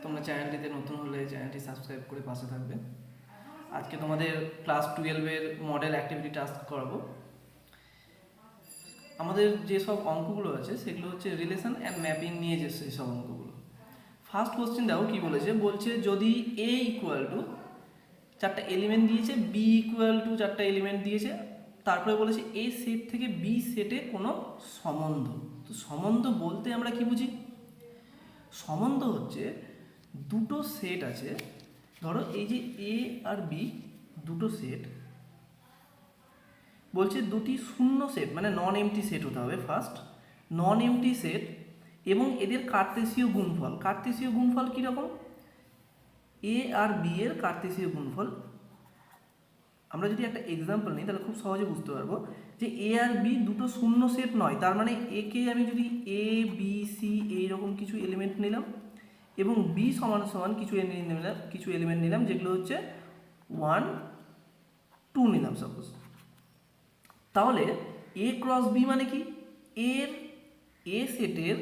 তোমরা চ্যানেলটিতে নতুন হলে চ্যানেলটি সাবস্ক্রাইব করে পাশে থাকবে। আজকে তোমাদের ক্লাস 12-এর মডেল অ্যাক্টিভিটি টাস্ক করাবো। আমাদের যেসব অঙ্কগুলো আছে সেগুলো হচ্ছে রিলেশন অ্যান্ড ম্যাপিং নিয়ে যে সেই সব অঙ্কগুলো। ফার্স্ট কোশ্চেন দেখো কী বলছে যদি এ ইকুয়াল টু চারটা এলিমেন্ট দিয়েছে, বি ইকুয়াল টু চারটা এলিমেন্ট দিয়েছে, তারপরে বলেছে এ সেট থেকে বি সেটে কোনো সম্বন্ধ। তো সম্বন্ধ বলতে আমরা কি বুঝি? সম্বন্ধ হচ্ছে দুটো সেট আছে, ধরো এই যে এ আর বি দুটো সেট, বলছে দুটি শূন্য সেট মানে নন এমটি সেট হতে হবে। ফার্স্ট নন এমটি সেট এবং এদের কার্তেশীয় গুণফল। কার্তেশীয় গুণফল কীরকম? এ আর বি এর কার্তেশীয় গুণফল। আমরা যদি একটা এক্সাম্পল নিই তাহলে খুব সহজে বুঝতে পারবো যে এ আর বি দুটো শূন্য সেট নয়, তার মানে একে আমি যদি এ বি সি এইরকম কিছু এলিমেন্ট নিলাম এবং বি সমান সমান কিছু এলিমেন্ট নিলাম যেগুলো হচ্ছে 1 2 নিলাম সাপোজ, তাহলে এ ক্রস বি মানে কি? এর এ সেটের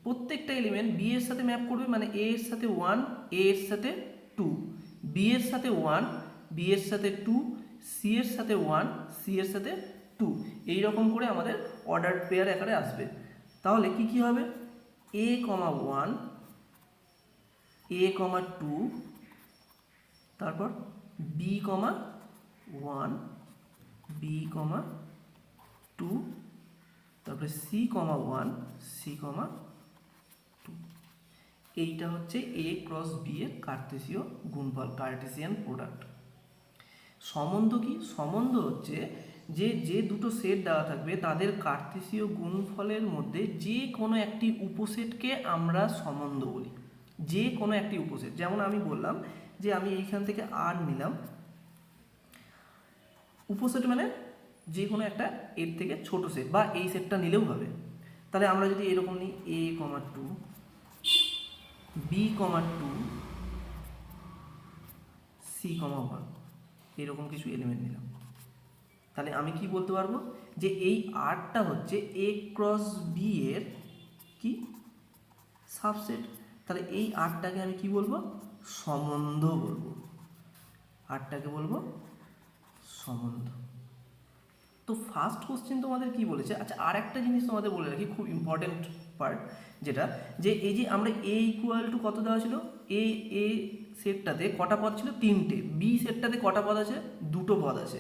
প্রত্যেকটা এলিমেন্ট বি এর সাথে ম্যাপ করবে, মানে এ এর সাথে 1, এ এর সাথে 2, বি এর সাথে 1, বি এর সাথে 2, সি এর সাথে 1, সি এর সাথে 2, এই রকম করে আমাদের অর্ডার পেয়ার আকারে আসবে। তাহলে কি কি হবে? এ কমা 1, এ কমা 2, তারপর বি কমা 1, বি কমা 2, তারপরে সি কমা 1, সি কমা 2। এইটা হচ্ছে এ ক্রস বি এর কার্তেশীয় গুণফল, কার্টেসিয়ান প্রোডাক্ট। সম্বন্ধ কি? সম্বন্ধ হচ্ছে যে দুটো সেট দেওয়া থাকবে তাদের কার্তেশীয় গুণফলের মধ্যে যে কোনো একটি উপসেটকে আমরা সম্বন্ধ বলি। যে কোনো একটি উপসেট, যেমন আমি বললাম যে আমি এইখান থেকে আর নিলাম, উপসেট মানে যে কোনো একটা এর থেকে ছোট সেট, বা এই সেটটা নিলেও হবে। তাহলে আমরা যদি এরকম নিই এ কমা 2, বি কমা 2, সি কমা 1, এরকম কিছু এলিমেন্ট নিলাম, তাহলে আমি কি বলতে পারবো যে এই আরটা হচ্ছে এ ক্রস বি এর কি সাবসেট। তাহলে এই আরটাকে আমি কি বলবো? সম্বন্ধ বলবো। আরটাকে বলবো সম্বন্ধ। তো ফার্স্ট কোশ্চেন তোমাদের কি বলেছে? আচ্ছা, আর একটা জিনিস তোমাদের বলে রাখি, খুব ইম্পর্টেন্ট পার্ট, যেটা যে এই যে আমরা এ ইকুয়াল টু কত দেওয়া ছিল, এ সেটটাতে কটা পদ ছিল? 3টে। বি সেটটাতে কটা পদ আছে? 2টো পদ আছে।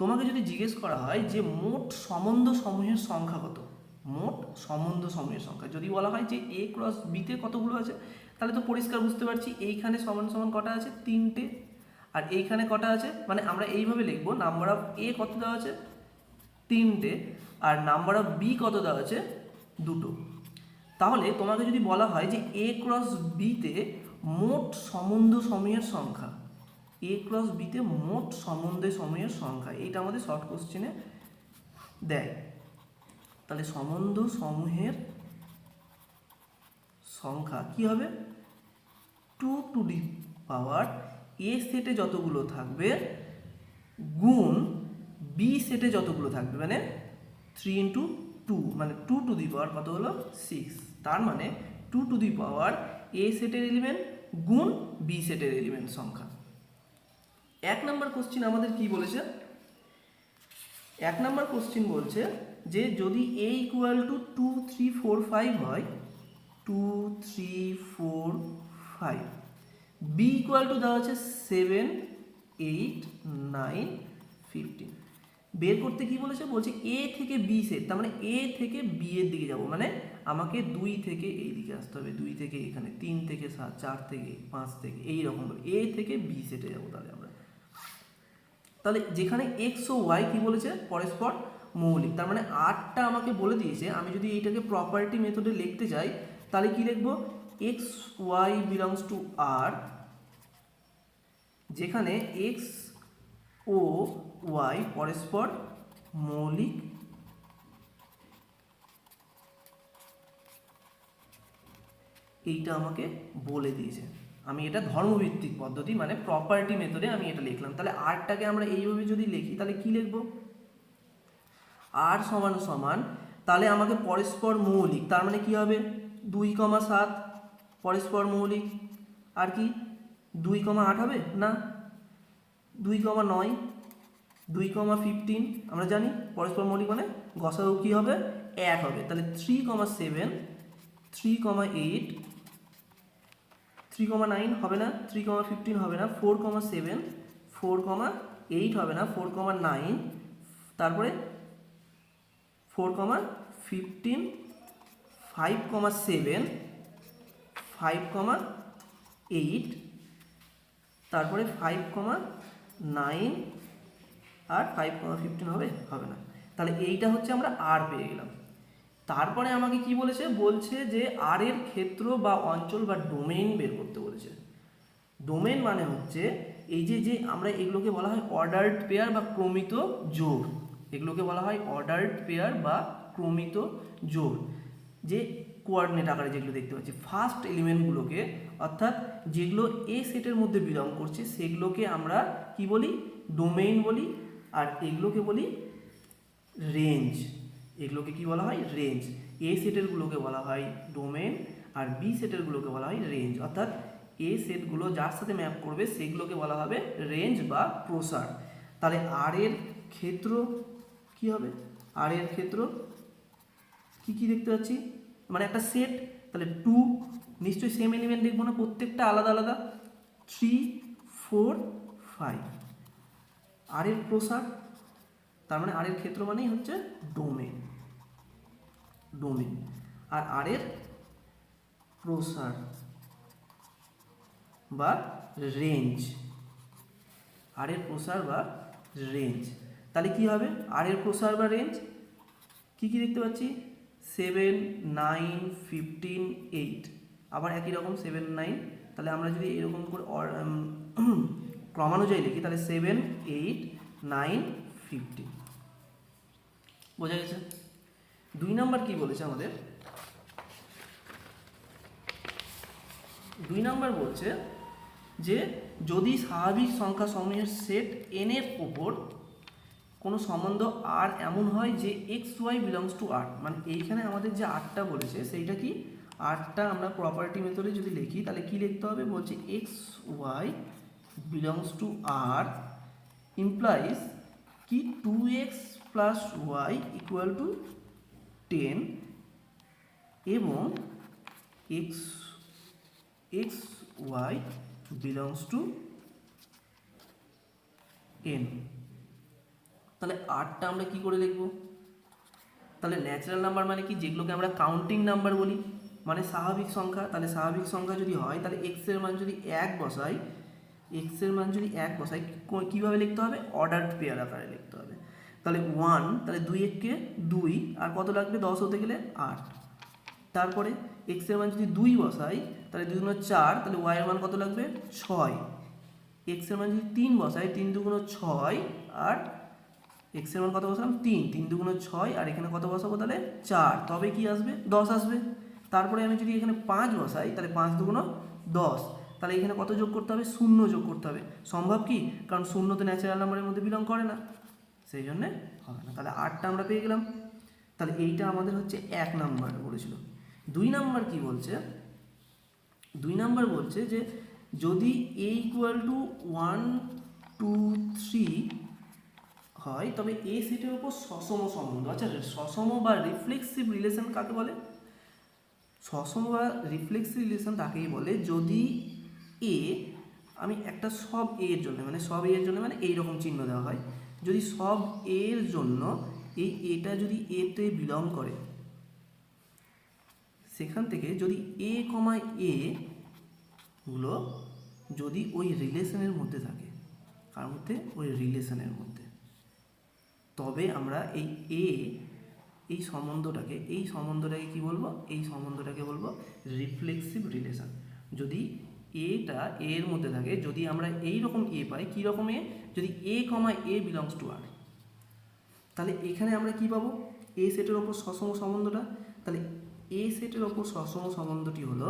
তোমাকে যদি জিজ্ঞেস করা হয় যে মোট সম্বন্ধ সমূহের সংখ্যা কত, মোট সম্বন্ধ সমূহের সংখ্যা যদি বলা হয় যে এ ক্রস বিতে কতগুলো আছে, তাহলে তো পরিষ্কার বুঝতে পারছি এইখানে সমান সমান কটা আছে? 3টে। আর এইখানে কটা আছে? মানে আমরা এইভাবে লিখবো, নাম্বার অফ এ কত দেওয়া আছে? 3টে। আর নাম্বার অফ বি কত দেওয়া আছে? 2টো। তাহলে তোমাকে যদি বলা হয় যে এ ক্রস বিতে মোট সম্বন্ধ সমূহের সংখ্যা, এ ক্রস বিতে মোট সম্বন্ধ সমূহের সংখ্যা, এইটা আমাদের শর্ট কোশ্চেনে দেয়। তাহলে সম্বন্ধ সমূহের সংখ্যা কি হবে? 2 টু দি পাওয়ার এ সেটে যতগুলো থাকবে গুণ বি সেটে যতগুলো থাকবে, মানে 3 ইন্টু 2, মানে 2 টু দি পাওয়ার কত হলো? 6। তার মানে 2 টু দি পাওয়ার এ সেটের এলিমেন্ট গুণ বি সেটের এলিমেন্ট সংখ্যা। 1 নম্বর কোশ্চিন আমাদের কি বলেছে? 1 নম্বর কোশ্চিন বলছে যে যদি এ ইকুয়াল টু 2 3 4 5 হয়, 2 3 4 5, বি ইকুয়াল টু দেওয়া আছে 7 8 9 15, বের করতে কি বলেছে? বলছে এ থেকে বি সেট, তার মানে এ থেকে বি এর দিকে যাব, মানে আমাকে 2 থেকে এই দিকে আসতে হবে, 2 থেকে এখানে, 3 থেকে 7, 4 থেকে 5 থেকে, এই রকম এ থেকে বি সেটে যাব। তাহলে যেখানে এক্স ও ওয়াই কি বলেছে? পরস্পর মৌলিক, তার মানে আরটা আমাকে বলে দিয়েছে আমি যদি এইটাকে প্রপার্টি মেথডে লিখতে চাই তাহলে কি লিখবো? এক্স ওয়াই বিলংস টু আর, যেখানে এক্স ও ওয়াই পরস্পর মৌলিক, এইটা আমাকে বলে দিয়েছে। আমি এটা ধর্মভিত্তিক পদ্ধতি মানে প্রপার্টি মেথডে আমি এটা লিখলাম। তাহলে আরটাকে আমরা এইভাবে যদি লিখি তাহলে কি লিখবো? আর সমান সমান, তাহলে আমাকে পরস্পর মৌলিক, তার মানে কি হবে? 2, 7 পরস্পর মৌলিক, আর কি 2,8 হবে না, 2,9, 2,15 আমরা জানি পরস্পর মৌলিক মানে গসাগু কী হবে 1 হবে, তাহলে 3,7, 3,8, 3,9 হবে না, 3,15 হবে না, 4,7, 4,8 হবে না, 4,9, তারপরে 4,15, 5,7, 5,8, তারপরে 5,9 আর 5,15 হবে হবে না, তাহলে এইটা হচ্ছে আমরা আর পেয়ে গেলাম। তারপরে আমাকে কি বলেছে, বলছে যে আর এর ক্ষেত্র বা অঞ্চল বা ডোমেইন বের করতে বলেছে। ডোমেইন মানে হচ্ছে এই যে যে আমরা এগুলোকে বলা হয় অর্ডার্ড পেয়ার বা ক্রমিত জোড়, এগুলোকে বলা হয় অর্ডার্ড পেয়ার বা ক্রমিত জোড়, যে কোঅর্ডিনেট আকারে যেগুলো দেখতে পাচ্ছি ফার্স্ট এলিমেন্টগুলোকে, অর্থাৎ যেগুলো এ সেটের মধ্যে বিলং করছে সেগুলোকে আমরা কি বলি, ডোমেইন বলি, আর এগুলোকে বলি রেঞ্জ। এগুলোকে কি বলা হয়, রেঞ্জ। এ সেটেরগুলোকে বলা হয় ডোমেন আর বি সেটেরগুলোকে বলা হয় রেঞ্জ, অর্থাৎ এ সেটগুলো যার সাথে ম্যাপ করবে সেগুলোকে বলা হবে রেঞ্জ বা প্রসার। তাহলে আর এর ক্ষেত্র কি হবে, আর এর ক্ষেত্র কি কি দেখতে পাচ্ছি, মানে একটা সেট, তাহলে 2 নিশ্চয়ই সেম এলিমেন্ট দেখবো না, প্রত্যেকটা আলাদা আলাদা, 3, 4, 5। আর এর প্রসার, তার মানে আর এর ক্ষেত্র মানেই হচ্ছে ডোমেন, ডোমেন। আর আর এর প্রসার বা রেঞ্জ, আর এর প্রসার বা রেঞ্জ। তাহলে কি হবে আর এর প্রসার বা রেঞ্জ, কি কি দেখতে পাচ্ছি 7, 9, 15, 8, আবার একই রকম 7, 9, তাহলে আমরা যদি এরকম করে ক্রমানুযায়ী লিখি তাহলে 7, 8, 9, 15, বোঝা গেছে। 2 নম্বর কি বলেছে আমাদের, 2 নম্বর বলছে যে যদি স্বাভাবিক সংখ্যা সমূহের সেট n এর ওপর কোনো সম্বন্ধ আর এমন হয় যে এক্স ওয়াই বিলংস টু আর, মানে এইখানে আমাদের যে আরটা বলেছে সেইটা কি, আরটা আমরা প্রপার্টি মেথডে যদি লিখি তাহলে কি লিখতে হবে, বলছে X Y belongs to R implies কি 2x plus Y equal to 10 এবং X X Y belongs to n। তাহলে আরটা আমরা কি করে লিখব, তাহলে ন্যাচারাল নাম্বার মানে কি, যেগুলোকে আমরা কাউন্টিং নাম্বার বলি, মানে স্বাভাবিক সংখ্যা। তাহলে স্বাভাবিক সংখ্যা যদি হয় তাহলে এক্স এর মান যদি 1 বসাই, এক্স এর মান যদি 1 বসাই কীভাবে লিখতে হবে, অর্ডার্ড পেয়ার আকারে লিখতে হবে। তাহলে 1, তাহলে 2 একে 2, আর কত লাগবে 10 হতে গেলে 8। তারপরে এক্স এর মান যদি 2 বসাই তাহলে 2 গুণ 4, তাহলে ওয়াই এর মান কত লাগবে 6। এক্স এর মান যদি 3 বসাই 3 2 গুণ 6, আর এক্স এর মান কত বসালাম 3, 3 2 গুণ 6, আর এখানে কত বসাবো তাহলে 4, তবে কি আসবে 10 আসবে। তারপরে আমি যদি এখানে 5 বসাই তাহলে 5 2 গুণ 10, তাহলে এখানে কত যোগ করতে হবে, 0 যোগ করতে হবে। সম্ভব কি, কারণ 0 তো ন্যাচারাল নাম্বারের মধ্যে বিলং করে না, সেই জন্যে হবে না। তাহলে 8টা আমরা পেয়ে গেলাম। তাহলে এইটা আমাদের হচ্ছে 1 নাম্বার বলেছিল। 2 নাম্বার কি বলছে, 2 নাম্বার বলছে যে যদি a ইকুয়াল টু 1, 2, 3 হয় তবে এ সেটের উপর সসম সম্বন্ধ। আচ্ছা, সসম বা রিফ্লেক্সিভ রিলেশন কাকে বলে, সসম বা রিফ্লেক্সিভ রিলেশন তাকেই বলে যদি এ, আমি একটা সব এ এর জন্য, মানে সব এ এর জন্য মানে এইরকম চিহ্ন দেওয়া হয়, যদি সব এ এর জন্য এই এটা যদি এতে বিলং করে, সেখান থেকে যদি এ কমা এ গুলো যদি ওই রিলেশনের মধ্যে থাকে, কার মধ্যে, ওই রিলেশনের মধ্যে, তবে আমরা এই সম্বন্ধটাকে কি বলবো, এই সম্বন্ধটাকে বলবো রিফ্লেক্সিভ রিলেশন। যদি এটা এর মধ্যে থাকে, যদি আমরা এই রকম এ পাই, কী রকম এ, যদি এ কমা এ বিলংস টু আর, তাহলে এখানে আমরা কি পাবো, এ সেটের ওপর সসম সম্বন্ধটা। তাহলে এ সেটের ওপর সসম সম্বন্ধটি হলো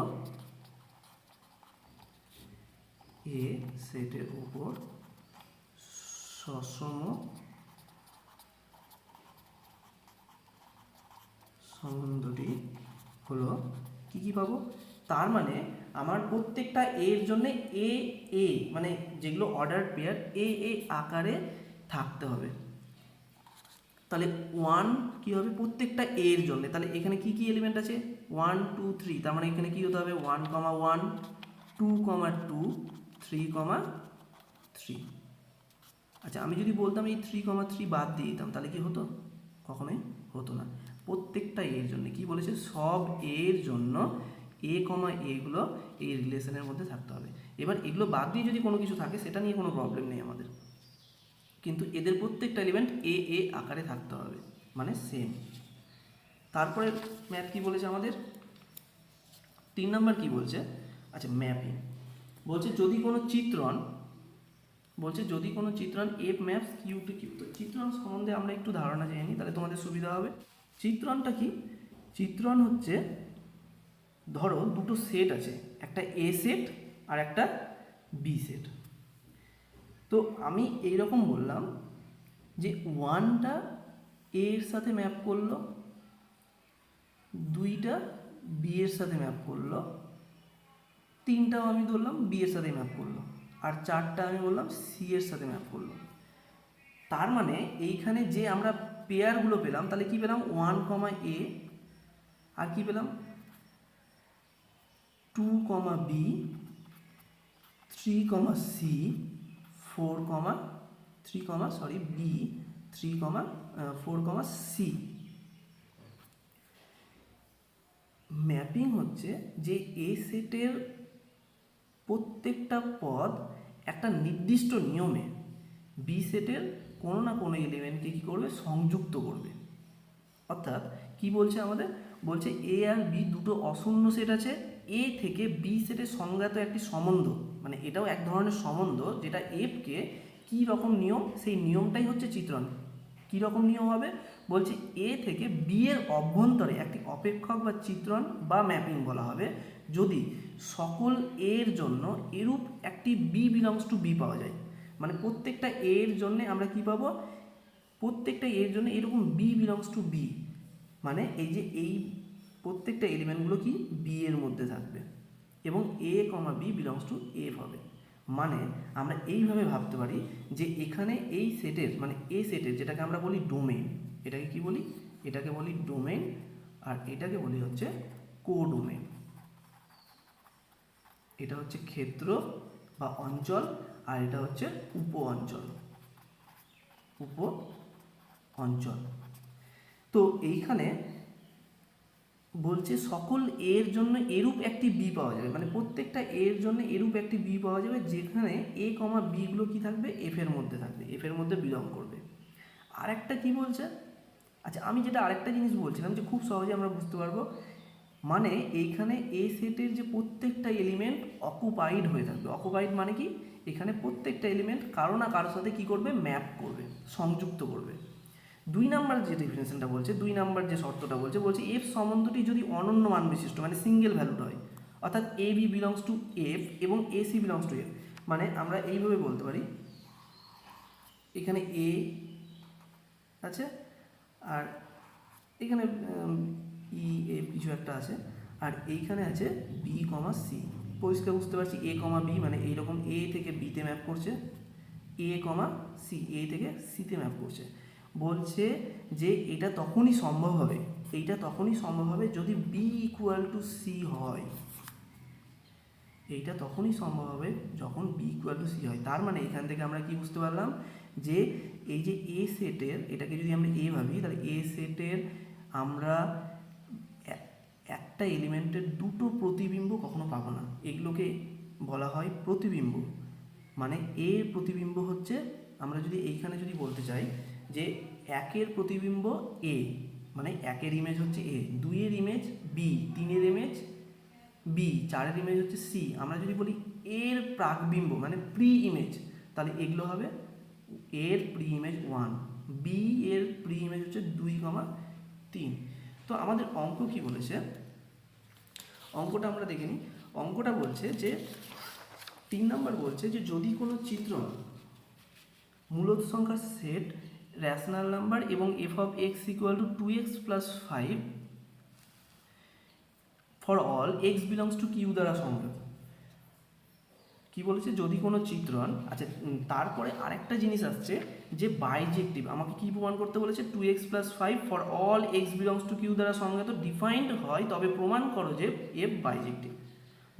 এ সেটের ওপর সসম সম্বন্ধটি হলো কি কি পাবো, তার মানে আমার প্রত্যেকটা এর জন্য এ এ মানে যেগুলো অর্ডার পেয়ার এ এ আকারে থাকতে হবে। তাহলে 1 কী হবে প্রত্যেকটা এর জন্য, তাহলে এখানে কি কি এলিমেন্ট আছে 1 2 3, তার মানে এখানে কি হতে হবে 1, 1 2, 2 3, 3। আচ্ছা আমি যদি বলতাম এই 3, 3 বাদ দিয়ে দিতাম তাহলে কি হতো? কখনোই হতো না। প্রত্যেকটা এর জন্য কি বলেছে, সব এর জন্য এ কমা এগুলো এই রিলেশনের মধ্যে থাকতে হবে। এবার এগুলো বাদ দিয়ে যদি কোনো কিছু থাকে সেটা নিয়ে কোনো প্রবলেম নেই আমাদের, কিন্তু এদের প্রত্যেকটা এলিমেন্ট এ এ আকারে থাকতে হবে, মানে সেম। তারপরে ম্যাথ কি বলেছে আমাদের 3 নম্বর কি বলছে, আচ্ছা ম্যাপিং বলছে যদি কোনো চিত্রণ F maps Q to Q. তো চিত্রণ সম্বন্ধে আমরা একটু ধারণা জেনে নিই, তাহলে তোমাদের সুবিধা হবে। চিত্রণটা কি? চিত্রণ হচ্ছে ধরো দুটো সেট আছে, একটা এ সেট আর একটা বি সেট। তো আমি এইরকম বললাম যে 1টা এর সাথে ম্যাপ করলো, 2টা বি এর সাথে ম্যাপ করলো, 3টাও আমি ধরলাম বি এর সাথে ম্যাপ করলো, আর 4টা আমি বললাম সি এর সাথে ম্যাপ করলো। তার মানে এইখানে যে আমরা পেয়ারগুলো পেলাম, তাহলে কি পেলাম 1, এ, আর কি পেলাম 2, B, 3, C, 4, B, 3, 4, C. Mapping হচ্ছে যে এ সেটের প্রত্যেকটা পদ একটা নির্দিষ্ট নিয়মে বি সেটের কোনো না কোনো এলিমেন্টকে কী করবে, সংযুক্ত করবে। অর্থাৎ কি বলছে আমাদের, বলছে এ আর বি দুটো অশূন্য সেট আছে, এ থেকে বি সেটের সংজ্ঞাত একটি সম্বন্ধ, মানে এটাও এক ধরনের সম্বন্ধ যেটা এফকে কী রকম নিয়ম, সেই নিয়মটাই হচ্ছে চিত্রণ। কী রকম নিয়ম হবে, বলছে এ থেকে বি এর অভ্যন্তরে একটি অপেক্ষক বা চিত্রণ বা ম্যাপিং বলা হবে যদি সকল এর জন্য এরূপ একটি বি বিলংস টু বি পাওয়া যায়। মানে প্রত্যেকটা এর জন্য আমরা কি পাবো, প্রত্যেকটা এর জন্য এরকম বি বিলংস টু বি, মানে এই যে এই প্রত্যেকটা এলিমেন্টগুলো কি বি এর মধ্যে থাকবে এবং এ কমা বি বিলংস টু এফ হবে। মানে আমরা এইভাবে ভাবতে পারি যে এখানে এই সেটের মানে এ সেটের যেটাকে আমরা বলি ডোমেইন, এটাকে কি বলি, এটাকে বলি ডোমেইন, আর এটাকে বলি হচ্ছে কোডোমেইন। এটা হচ্ছে ক্ষেত্র বা অঞ্চল, আর এটা হচ্ছে উপ অঞ্চল। তো এইখানে বলছে সকল এর জন্য এরূপ একটি বি পাওয়া যাবে, মানে প্রত্যেকটা এর জন্য এরূপ একটি বি পাওয়া যাবে যেখানে এ কমা বিগুলো কী থাকবে, এফ এর মধ্যে থাকবে, এফ এর মধ্যে বিলং করবে। আর একটা কী বলছে, আচ্ছা আমি যেটা আরেকটা জিনিস বলছিলাম যে খুব সহজে আমরা বুঝতে পারবো, মানে এইখানে এ সেটের যে প্রত্যেকটা এলিমেন্ট অকুপাইড হয়ে থাকবে। অকুপাইড মানে কি, এখানে প্রত্যেকটা এলিমেন্ট কারো না কারোর সাথে কী করবে, ম্যাপ করবে, সংযুক্ত করবে। 2 নাম্বার যে ডেফিনেশনটা বলছে, 2 নাম্বার যে শর্তটা বলছে এফ সম্বন্ধটি যদি অনন্য মান বিশিষ্ট মানে সিঙ্গেল ভ্যালুড হয়, অর্থাৎ A B belongs to F এবং A C belongs to F. মানে আমরা এইভাবে বলতে পারি এখানে এ আছে আর এখানে ই এফ কিছু একটা আছে, আর এইখানে আছে বি কমা সি। পরিষ্কার বুঝতে পারছি এ কমা বি মানে এইরকম এ থেকে বিতে ম্যাপ করছে, এ কমা সি এ থেকে সিতে ম্যাপ করছে। বলছে যে এটা তখনই সম্ভব হবে, এইটা তখনই সম্ভব হবে যদি বি ইকুয়াল টু সি হয়। এইটা তখনই সম্ভব হবে যখন বি ইকুয়াল টু সি হয়। তার মানে এখান থেকে আমরা কি বুঝতে পারলাম যে এই যে এ সেটের, এটাকে যদি আমরা এ ভাবি তাহলে এ সেটের আমরা একটা এলিমেন্টের দুটো প্রতিবিম্ব কখনো পাবো না, এগুলোকে বলা হয় প্রতিবিম্ব। মানে এ প্রতিবিম্ব হচ্ছে, আমরা যদি এইখানে যদি বলতে চাই যে 1-এর প্রতিবিম্ব এ মানে 1-এর ইমেজ হচ্ছে এ, 2-এর ইমেজ বি, 3-এর ইমেজ বি, 4-এর ইমেজ হচ্ছে সি। আমরা যদি বলি এর প্রাকবিম্ব মানে প্রি ইমেজ, তাহলে এগুলো হবে এর প্রি ইমেজ 1, বি এর প্রি ইমেজ হচ্ছে 2, 3। তো আমাদের অঙ্ক কি বলেছে, অঙ্কটা আমরা দেখে নিই। অঙ্কটা বলছে যে 3 নম্বর বলছে যে যদি কোনো চিত্রণ মূলত সংখ্যার সেট রেশনাল নাম্বার এবং F of X equal to 2x + 5 for all X belongs to Q দ্বারা সংজ্ঞাত। কি বলেছে, যদি কোনো চিত্রণ, আচ্ছা তারপরে আরেকটা জিনিস আসছে যে বাইজেক্টিভ, আমাকে কি প্রমাণ করতে বলেছে, 2x + 5 for all X belongs to Q দ্বারা সংজ্ঞাত ডিফাইন্ড হয় তবে প্রমাণ করো যে এফ বাইজেক্টিভ।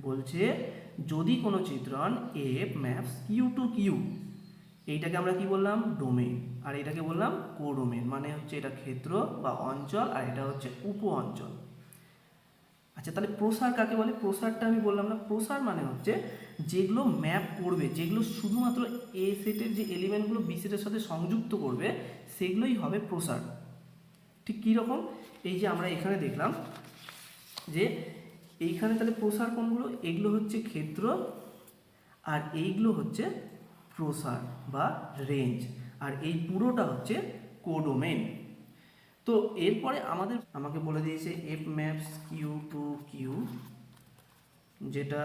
বলছে যদি কোনো চিত্রণ F maps Q to Q, এইটাকে আমরা কি বললাম, ডোমেন, আর এটাকে বললাম কোডোমেন, মানে হচ্ছে এটা ক্ষেত্র বা অঞ্চল আর এটা হচ্ছে উপ অঞ্চল। আচ্ছা তাহলে প্রসার কাকে বলে, প্রসারটা আমি বললাম না, প্রসার মানে হচ্ছে যেগুলো ম্যাপ করবে, যেগুলো শুধুমাত্র এ সেটের যে এলিমেন্টগুলো বি সেটের সাথে সংযুক্ত করবে সেগুলোই হবে প্রসার। ঠিক কী রকম, এই যে আমরা এখানে দেখলাম যে এইখানে তাহলে প্রসার কোনগুলো, এগুলো হচ্ছে ক্ষেত্র আর এইগুলো হচ্ছে প্রসার বা রেঞ্জ, আর এই পুরোটা হচ্ছে কোডোমেন। তো এরপরে আমাকে বলে দিয়েছে F maps Q to Q, যেটা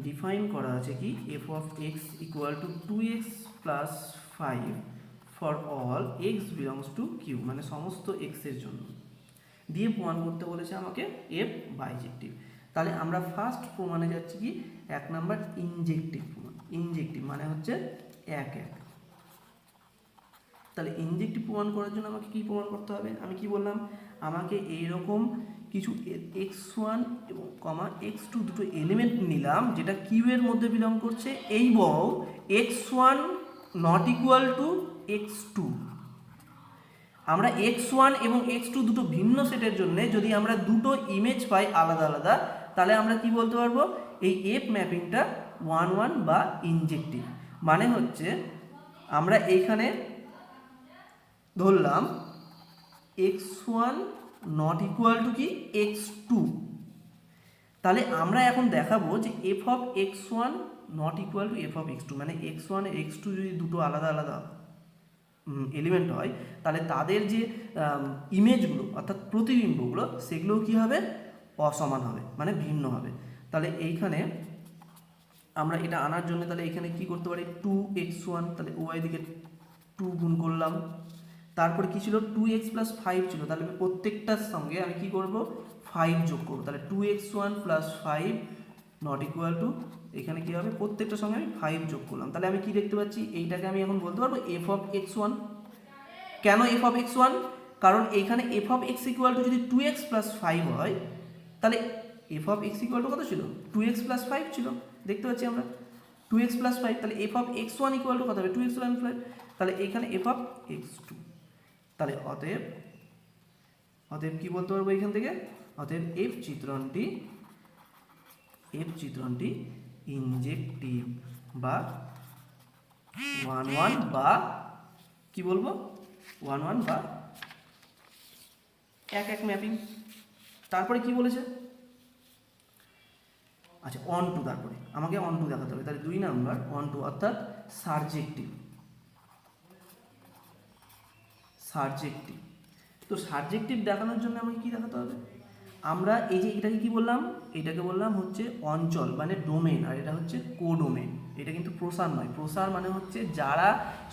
ডিফাইন করা আছে কি, F of X equal to 2x + 5 for all X belongs to Q, মানে সমস্ত এক্সের জন্য, দিয়ে প্রমাণ করতে বলেছে আমাকে এফ বাইজেক্টিভ। তাহলে আমরা ফার্স্ট প্রমাণে যাচ্ছি কি, 1 নাম্বার ইনজেক্টিভ প্রমাণ। ইনজেক্টিভ মানে হচ্ছে 1 1। তাহলে ইনজেক্টিভ প্রমাণ করার জন্য আমাকে কি প্রমাণ করতে হবে, আমি কি বললাম, আমাকে এইরকম কিছু x1 এবং x2 দুটো এলিমেন্ট নিলাম যেটা কিউ এর মধ্যে বিলং করছে, এবং x1 not equal to x2। আমরা x1 এবং x2 দুটো ভিন্ন সেটের জন্য যদি আমরা দুটো ইমেজ পাই আলাদা আলাদা, তাহলে আমরা কি বলতে পারবো, এই এফ ম্যাপিংটা 1 1 বা ইনজেক্টিভ। মানে হচ্ছে আমরা এইখানে ধরলাম x1 নট ইকুয়াল টু কি x2, তাহলে আমরা এখন দেখাবো যে F of x1 not equal to F of x2, মানে x1 x2 যদি দুটো আলাদা আলাদা এলিমেন্ট হয় তাহলে তাদের যে ইমেজগুলো অর্থাৎ প্রতিবিম্বগুলো সেগুলো কি হবে, অসমান হবে, মানে ভিন্ন হবে। তাহলে এইখানে আমরা এটা আনার জন্য তাহলে এখানে কি করতে পারি, 2x1, তাহলে ওয়াই দিকে 2 গুণ করলাম, তারপরে কি ছিল 2x + 5 ছিল, তাহলে প্রত্যেকটার সঙ্গে আমি কি করব, 5 যোগ করব, তাহলে 2x1 + 5 নট ইকুয়াল টু, এখানে কি হবে, প্রত্যেকটার সঙ্গে আমি 5 যোগ করলাম, তাহলে আমি কি দেখতে পাচ্ছি, এইটাকে আমি এখন বলতে পারবো এফ অফ x1। কেন এফ অফ x1, কারণ এখানে F of x equal to যদি 2x + 5 হয়, তাহলে F of x equal to কত ছিল, 2x + 5 ছিল, দেখতে পাচ্ছি আমরা 2x + 5, তাহলে F of x1 equal to কত হবে, 2x + 5, তাহলে এখানে এফ অফ x2। তাহলে অতএব কি বলতে পারবো এখান থেকে, অতএব এফ চিত্রণটি ইনজেক্টিভ বা 1 1 বা কি বলবো, 1 1 বা 1 1 ম্যাপিং। তারপরে কি বলেছে, আচ্ছা অন টু, তারপরে আমাকে অন টু দেখাতে হবে, তাহলে 2 নাম্বার অন টু অর্থাৎ সারজেক্টিভ। তো সারজেক্টিভ দেখানোর জন্য আমাকে কি দেখাতে হবে, আমরা এই যে এটাকে কি বললাম, এটাকে বললাম হচ্ছে অঞ্চল মানে ডোমেন, আর এটা হচ্ছে কোডোমেন। এটা কিন্তু প্রসার নয়, প্রসার মানে হচ্ছে যারা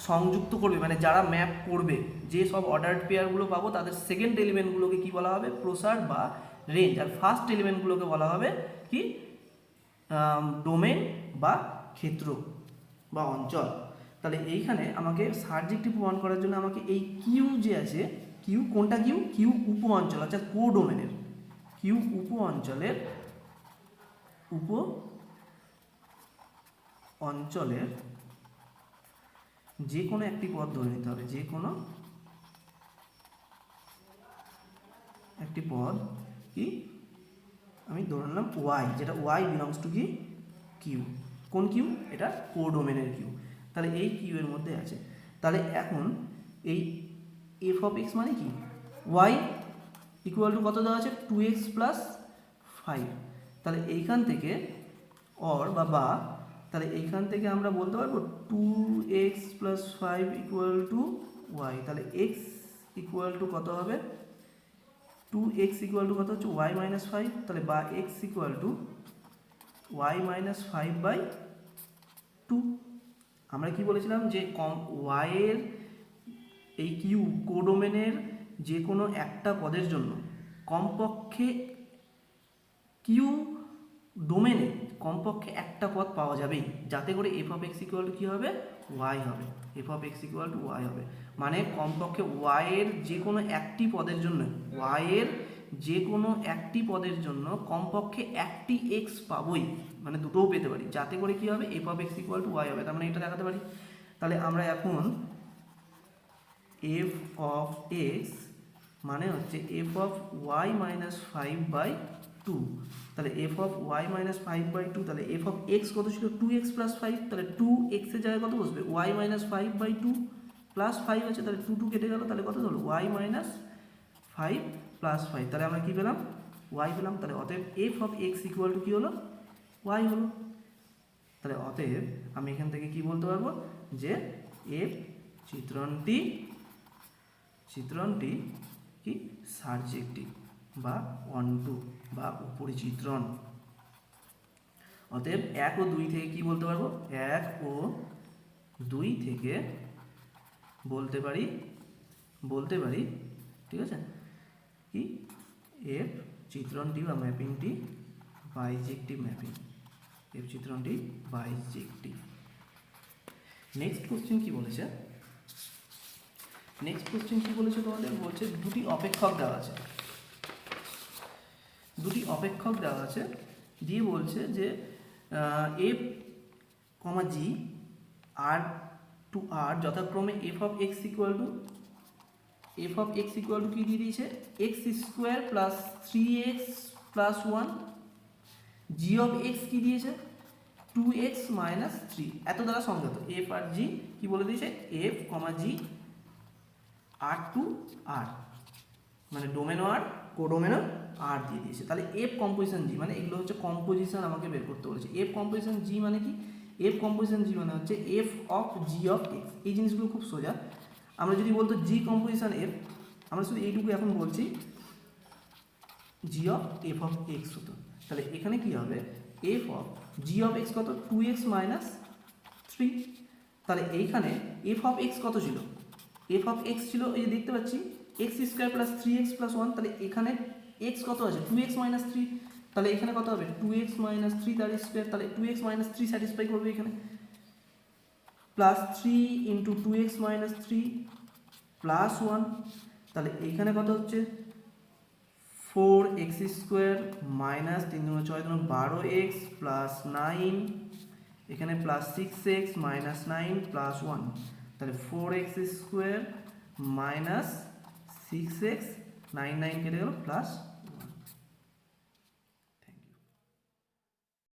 সংযুক্ত করবে, মানে যারা ম্যাপ করবে, যে সব অর্ডার্ড পেয়ারগুলো পাবো তাদের সেকেন্ড এলিমেন্টগুলোকে কি বলা হবে, প্রসার বা রেঞ্জ, আর ফার্স্ট এলিমেন্টগুলোকে বলা হবে কি, ডোমেন বা ক্ষেত্র বা অঞ্চল। তাহলে এইখানে আমাকে সাবজেক্টিভ প্রমাণ করার জন্য আমাকে এই কিউ যে আছে, কিউ কোনটা, কিউ উপ অঞ্চল, আচ্ছা কোডোমেনের, কিউ উপ অঞ্চলের যে কোনো একটি পদ ধরে নিতে হবে, যে কোনো একটি পদ কি আমি ধরে নিলাম ওয়াই, যেটা ওয়াই বিলংস টু কি কিউ, কোন কিউ, এটা কোডোমেনের কিউ। তাহলে এই কিউ এর মধ্যে আছে, তাহলে এখন এই এফ অফ এক্স মানে কি, ওয়াই ইকুয়াল টু কত দেওয়া আছে, 2x + 5, তাহলে এইখান থেকে বা তাহলে এইখান থেকে আমরা বলতে পারবো 2x + 5 ইকুয়াল টু ওয়াই, তাহলে x ইকুয়াল টু কত হবে, 2x ইকুয়াল টু কত হচ্ছে y - 5, তাহলে বা x ইকুয়াল টু y - 5/2। আমরা কি বলেছিলাম যে y এর এই কিউ কোডোমেনের যে কোনো একটা পদের জন্য কমপক্ষে কিউ ডোমেনে কমপক্ষে একটা পদ পাওয়া যাবেই, যাতে করে F of X equal to কী হবে, ওয়াই হবে। F of X equal to Y হবে, মানে কমপক্ষে ওয়াইয়ের যে কোনো একটি পদের জন্য, ওয়াইয়ের যে কোনো একটি পদের জন্য কমপক্ষে একটি এক্স পাবোই, মানে দুটোও পেতে পারি, যাতে করে কী হবে, F of X equal to Y হবে। তার মানে এটা দেখাতে পারি। তাহলে আমরা এখন এফ অফ এক্স মানে হচ্ছে এফ অফ ওয়াই মাইনাস 5/2, তাহলে এফ অফ ওয়াই মাইনাস 5/2, তাহলে এফ অফ এক্স কত ছিল 2x প্লাস 5, তাহলে 2x এর জায়গায় কত বসবে, ওয়াই মাইনাস 5/2 প্লাস 5 আছে, তাহলে 2 কেটে গেল, তাহলে কত হলো ওয়াই মাইনাস 5 প্লাস 5, তাহলে আমরা কী পেলাম, ওয়াই পেলাম। তাহলে অতএব F of X equal to কী হলো, ওয়াই হলো। তাহলে অতএব আমি এখান থেকে কি বলতে পারবো, যে এফ চিত্রণটি কি সার্জেক্টিভ বা অনটু বা উপরিচিত্রণ। অতএব 1 ও 2 থেকে কি বলতে পারবো, 1 ও 2 থেকে বলতে পারি ঠিক আছে, কি এফ চিত্রণটি বা ম্যাপিংটি বাইজেক্টিভ ম্যাপিং, এফ চিত্রণটি বাইজেক্টিভ। নেক্সট কোশ্চেন কি বলেছে, তোমাদের বলছে দুটি অপেক্ষক দেওয়া আছে, দিয়ে বলছে যে F comma G R to R যথাক্রমে F of X equal to কী দিয়ে দিয়েছে, X square plus 3x plus 1, G of X কী দিয়েছে 2x মাইনাস 3, এত দ্বারা সংজ্ঞাত। এফ আর জি কি বলে দিয়েছে, F comma G R to আর, মানে ডোমেনো আর কোডোমেনো আর দিয়ে দিয়েছে। তাহলে এফ কম্পোজিশন জি মানে এগুলো হচ্ছে কম্পোজিশন আমাকে বের করতে বলেছে। এফ কম্পোজিশন জি মানে কি, এফ কম্পোজিশন জি মানে হচ্ছে F of G of x. এই জিনিসগুলো খুব সোজা। আমরা যদি বলতো জি কম্পোজিশন এফ, আমরা শুধু এইটুকু এখন বলছি জি অফ এফ অফ এক্স হতো। তাহলে এখানে কি হবে, F of G of x কত 2x মাইনাস 3, তাহলে এইখানে এফ অফ এক্স কত ছিল, এফ অফ এক্স ছিল এই দেখতে পাচ্ছি x square plus 3x plus 1, তাহলে এখানে এক্স কত আছে 2x মাইনাস 3, তাহলে এখানে কত হবে 2x মাইনাস 3 তার স্কোয়ার, তাহলে 2x মাইনাস 3 স্যাটিসফাই করবে এখানে, plus 3 into 2x minus 3 plus 1, তাহলে এইখানে কত হচ্ছে 4x square minus 3 × 6 = 12x plus 9, এখানে প্লাস 6x মাইনাস 9 প্লাস 1, তাহলে 4x স্কোয়ার মাইনাস 6x 9 কেটে গেল প্লাস